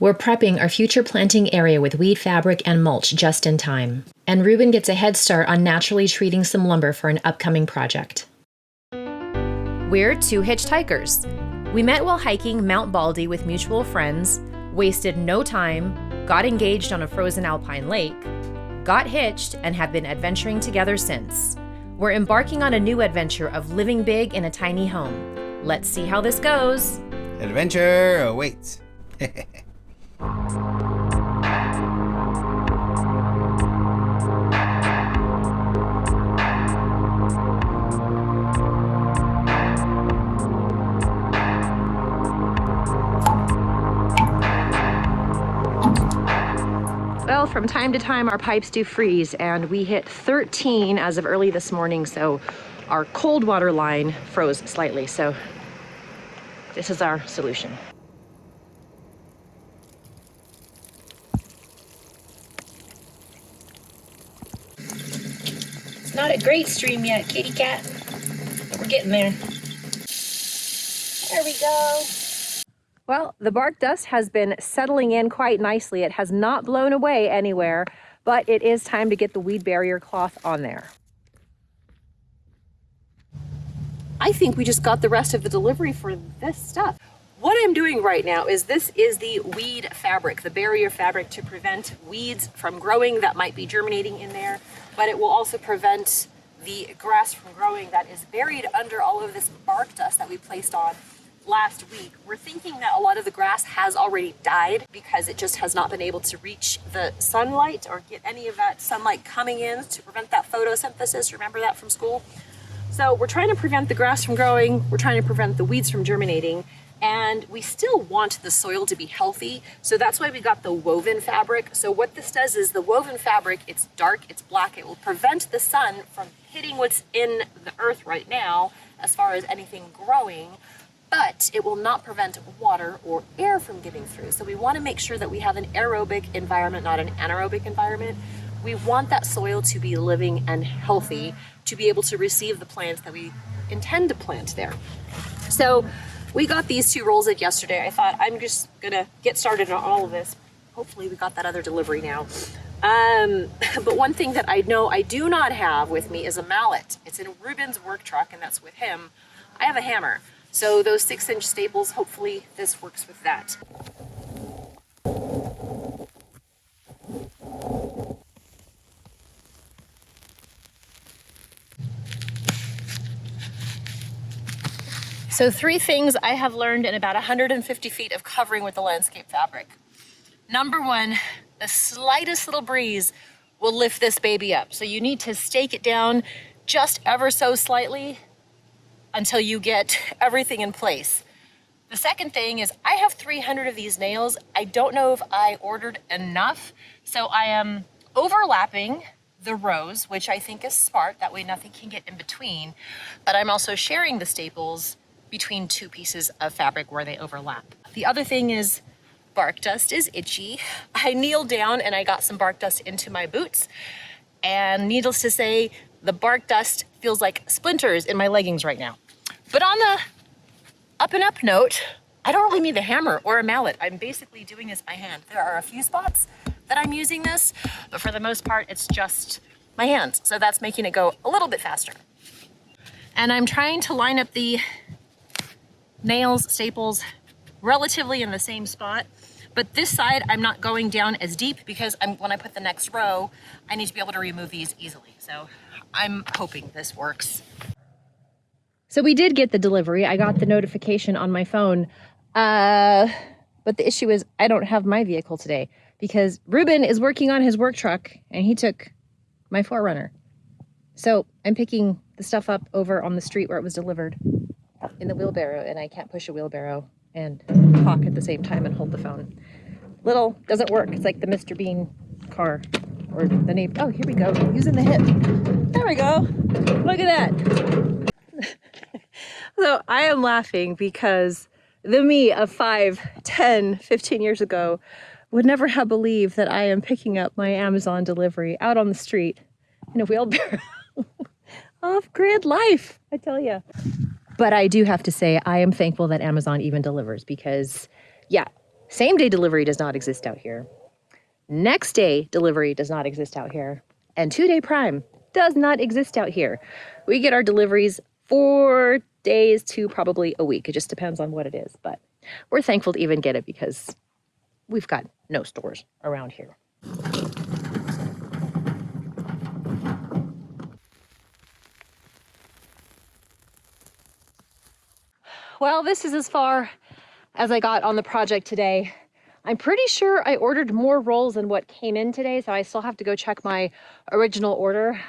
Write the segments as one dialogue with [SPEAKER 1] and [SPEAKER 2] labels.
[SPEAKER 1] We're prepping our future planting area with weed fabric and mulch just in time. And Ruben gets a head start on naturally treating some lumber for an upcoming project.
[SPEAKER 2] We're two hitchhikers. We met while hiking Mount Baldy with mutual friends, wasted no time, got engaged on a frozen alpine lake, got hitched, and have been adventuring together since. We're embarking on a new adventure of living big in a tiny home. Let's see how this goes.
[SPEAKER 3] Adventure awaits.
[SPEAKER 2] Well, from time to time our pipes do freeze, and we hit 13 as of early this morning, so our cold water line froze slightly. So this is our solution.
[SPEAKER 1] It's not a great stream yet, kitty cat, but we're getting there. There we go.
[SPEAKER 2] Well, the bark dust has been settling in quite nicely. It has not blown away anywhere, but it is time to get the weed barrier cloth on there. I think we just got the rest of the delivery for this stuff. What I'm doing right now is this is the weed fabric, the barrier fabric to prevent weeds from growing that might be germinating in there, but it will also prevent the grass from growing that is buried under all of this bark dust that we placed on last week. We're thinking that a lot of the grass has already died because it just has not been able to reach the sunlight or get any of that sunlight coming in to prevent that photosynthesis. Remember that from school? So we're trying to prevent the grass from growing, we're trying to prevent the weeds from germinating, and we still want the soil to be healthy. So that's why we got the woven fabric. So what this does is the woven fabric, it's dark, it's black, it will prevent the sun from hitting what's in the earth right now as far as anything growing, but it will not prevent water or air from getting through. So we want to make sure that we have an aerobic environment, not an anaerobic environment. We want that soil to be living and healthy to be able to receive the plants that we intend to plant there. So we got these 2 rolls in yesterday. I thought I'm just gonna get started on all of this. Hopefully we got that other delivery now. But one thing that I know I do not have with me is a mallet. It's in Ruben's work truck and that's with him. I have a hammer. So those 6-inch staples, hopefully this works with that. So 3 things I have learned in about 150 feet of covering with the landscape fabric. Number 1, the slightest little breeze will lift this baby up. So you need to stake it down just ever so slightly until you get everything in place. The second thing is I have 300 of these nails. I don't know if I ordered enough, so I am overlapping the rows, which I think is smart. That way nothing can get in between, but I'm also sharing the staples between 2 pieces of fabric where they overlap. The other thing is bark dust is itchy. I kneeled down and I got some bark dust into my boots, and needless to say, the bark dust feels like splinters in my leggings right now. But on the up and up note, I don't really need a hammer or a mallet. I'm basically doing this by hand. There are a few spots that I'm using this, but for the most part, it's just my hands. So that's making it go a little bit faster. And I'm trying to line up the nails, staples, relatively in the same spot. But this side, I'm not going down as deep because when I put the next row, I need to be able to remove these easily. So I'm hoping this works. So we did get the delivery. I got the notification on my phone. But the issue is I don't have my vehicle today because Ruben is working on his work truck and he took my 4Runner. So I'm picking the stuff up over on the street where it was delivered in the wheelbarrow, and I can't push a wheelbarrow and talk at the same time and hold the phone. Little doesn't work. It's like the Mr. Bean car or the name. Oh, here we go. Using the hip. There we go. Look at that. So I am laughing because the me of 5, 10, 15 years ago would never have believed that I am picking up my Amazon delivery out on the street in a wheelbarrow. Off-grid life, I tell you. But I do have to say I am thankful that Amazon even delivers because, yeah, Same day delivery does not exist out here. Next day delivery does not exist out here. And 2-day prime does not exist out here. We get our deliveries 4 days to probably a week. It just depends on what it is. But we're thankful to even get it because we've got no stores around here. Well, this is as far as I got on the project today. I'm pretty sure I ordered more rolls than what came in today, so I still have to go check my original order.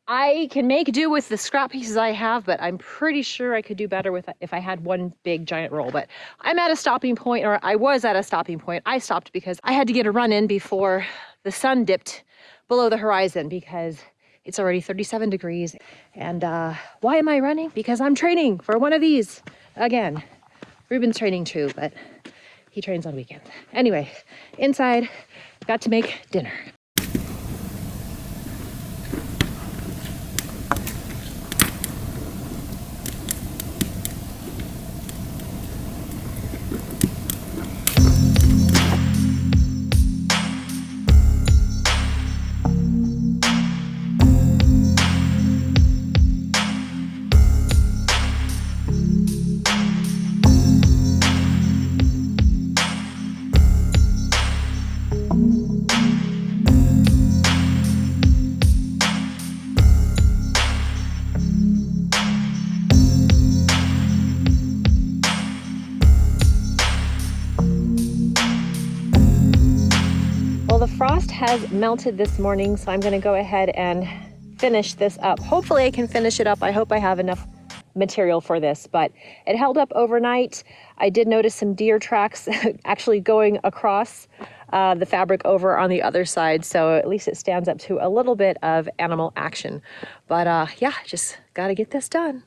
[SPEAKER 2] I can make do with the scrap pieces I have, but I'm pretty sure I could do better with if I had one big giant roll. But I'm at a stopping point, or I was at a stopping point. I stopped because I had to get a run in before the sun dipped below the horizon because it's already 37 degrees. And why am I running? Because I'm training for one of these again. Ruben's training too, but he trains on weekends. Anyway, inside, got to make dinner. Well, the frost has melted this morning, so I'm going to go ahead and finish this up. Hopefully I can finish it up. I hope I have enough material for this, but it held up overnight. I did notice some deer tracks actually going across the fabric over on the other side, so at least it stands up to a little bit of animal action. But yeah, just got to get this done.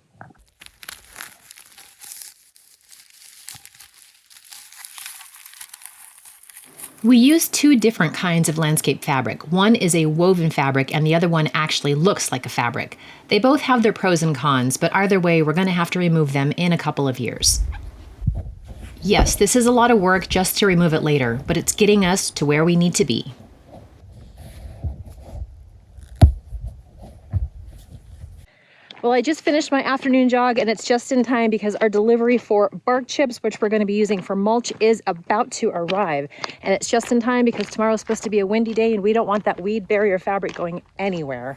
[SPEAKER 1] We use 2 different kinds of landscape fabric. One is a woven fabric and the other one actually looks like a fabric. They both have their pros and cons, but either way, we're going to have to remove them in a couple of years. Yes, this is a lot of work just to remove it later, but it's getting us to where we need to be.
[SPEAKER 2] Well, I just finished my afternoon jog and it's just in time because our delivery for bark chips, which we're going to be using for mulch, is about to arrive. And it's just in time because tomorrow's supposed to be a windy day and we don't want that weed barrier fabric going anywhere.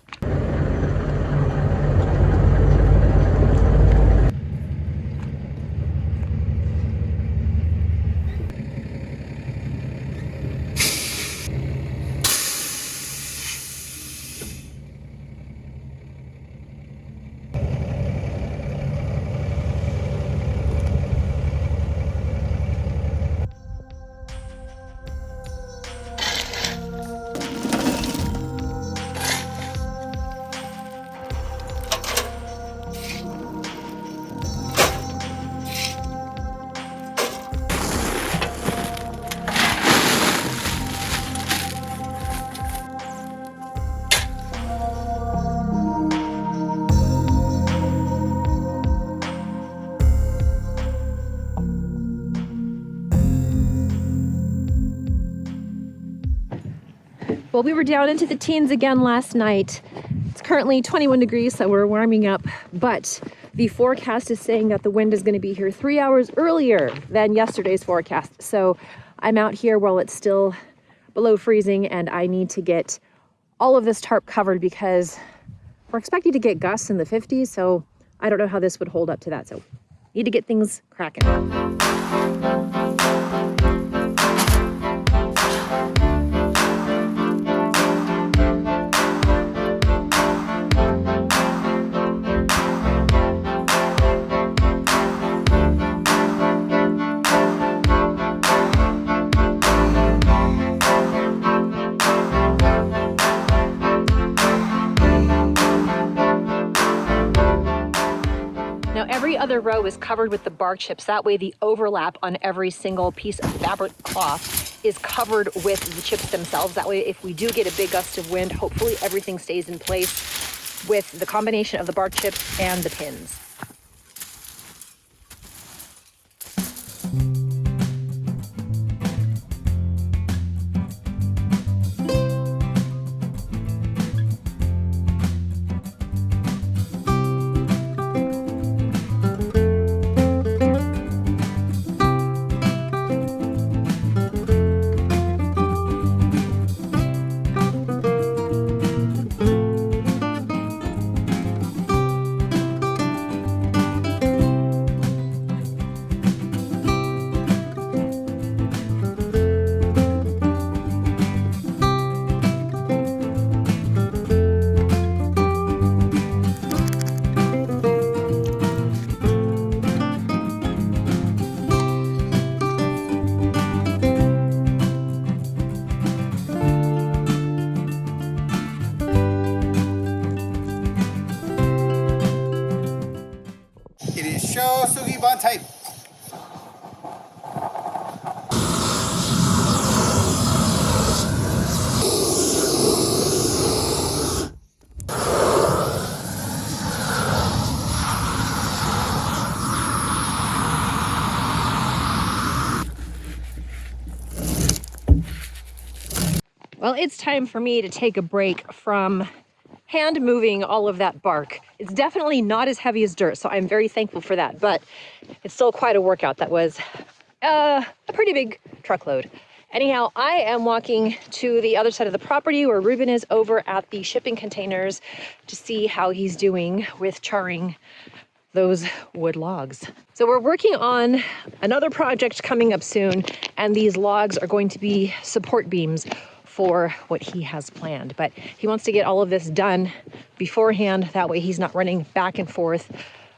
[SPEAKER 2] Well, we were down into the teens again last night. It's currently 21 degrees, so we're warming up, but the forecast is saying that the wind is going to be here 3 hours earlier than yesterday's forecast. So I'm out here while it's still below freezing and I need to get all of this tarp covered because we're expecting to get gusts in the 50s. So I don't know how this would hold up to that. So need to get things cracking. Every other row is covered with the bark chips. That way the overlap on every single piece of fabric cloth is covered with the chips themselves. That way if we do get a big gust of wind, hopefully everything stays in place with the combination of the bark chips and the pins. Well, it's time for me to take a break from hand moving all of that bark. It's definitely not as heavy as dirt, so I'm very thankful for that, but it's still quite a workout. That was a pretty big truckload. Anyhow, I am walking to the other side of the property where Ruben is over at the shipping containers to see how he's doing with charring those wood logs. So we're working on another project coming up soon, and these logs are going to be support beams for what he has planned. But he wants to get all of this done beforehand. That way he's not running back and forth,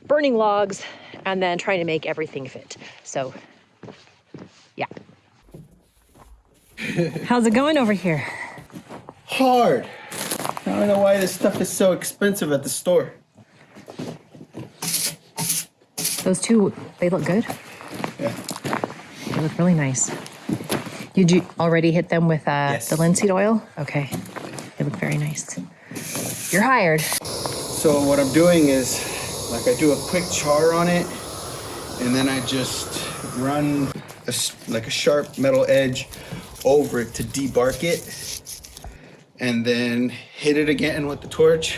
[SPEAKER 2] burning logs, and then trying to make everything fit. So, yeah. How's it going over here?
[SPEAKER 4] Hard. I don't know why this stuff is so expensive at the store.
[SPEAKER 2] Those two, they look good.
[SPEAKER 4] Yeah.
[SPEAKER 2] They look really nice. Did you already hit them with
[SPEAKER 4] Yes.
[SPEAKER 2] the linseed oil? Okay. They look very nice. You're hired.
[SPEAKER 4] So what I'm doing is, like, I do a quick char on it, and then I just run like a sharp metal edge over it to debark it, and then hit it again with the torch,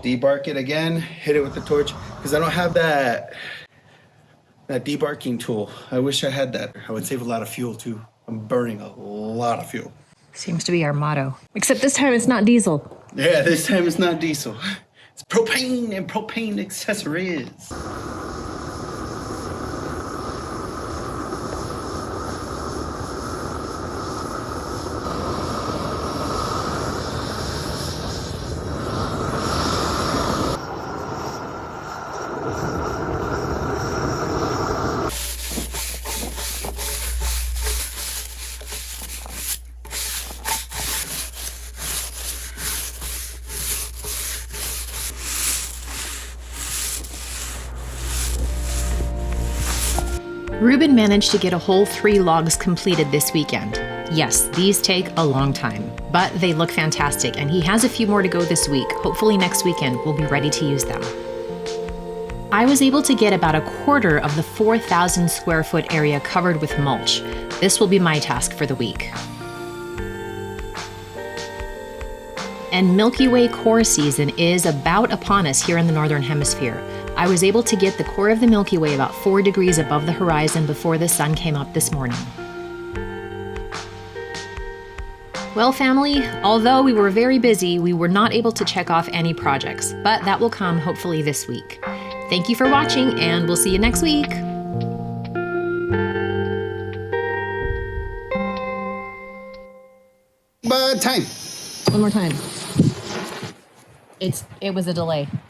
[SPEAKER 4] debark it again, hit it with the torch, because I don't have that debarking tool. I wish I had that. I would save a lot of fuel too. I'm burning a lot of fuel.
[SPEAKER 2] Seems to be our motto. Except this time it's not diesel.
[SPEAKER 4] Yeah, this time it's not diesel. It's propane and propane accessories.
[SPEAKER 1] Ruben managed to get a whole 3 logs completed this weekend. Yes, these take a long time, but they look fantastic, and he has a few more to go this week. Hopefully next weekend we'll be ready to use them. I was able to get about a quarter of the 4,000 square foot area covered with mulch. This will be my task for the week. And Milky Way core season is about upon us here in the Northern Hemisphere. I was able to get the core of the Milky Way about 4 degrees above the horizon before the sun came up this morning. Well, family, although we were very busy, we were not able to check off any projects, but that will come hopefully this week. Thank you for watching, and we'll see you next week.
[SPEAKER 4] But time.
[SPEAKER 2] One more time. It was a delay.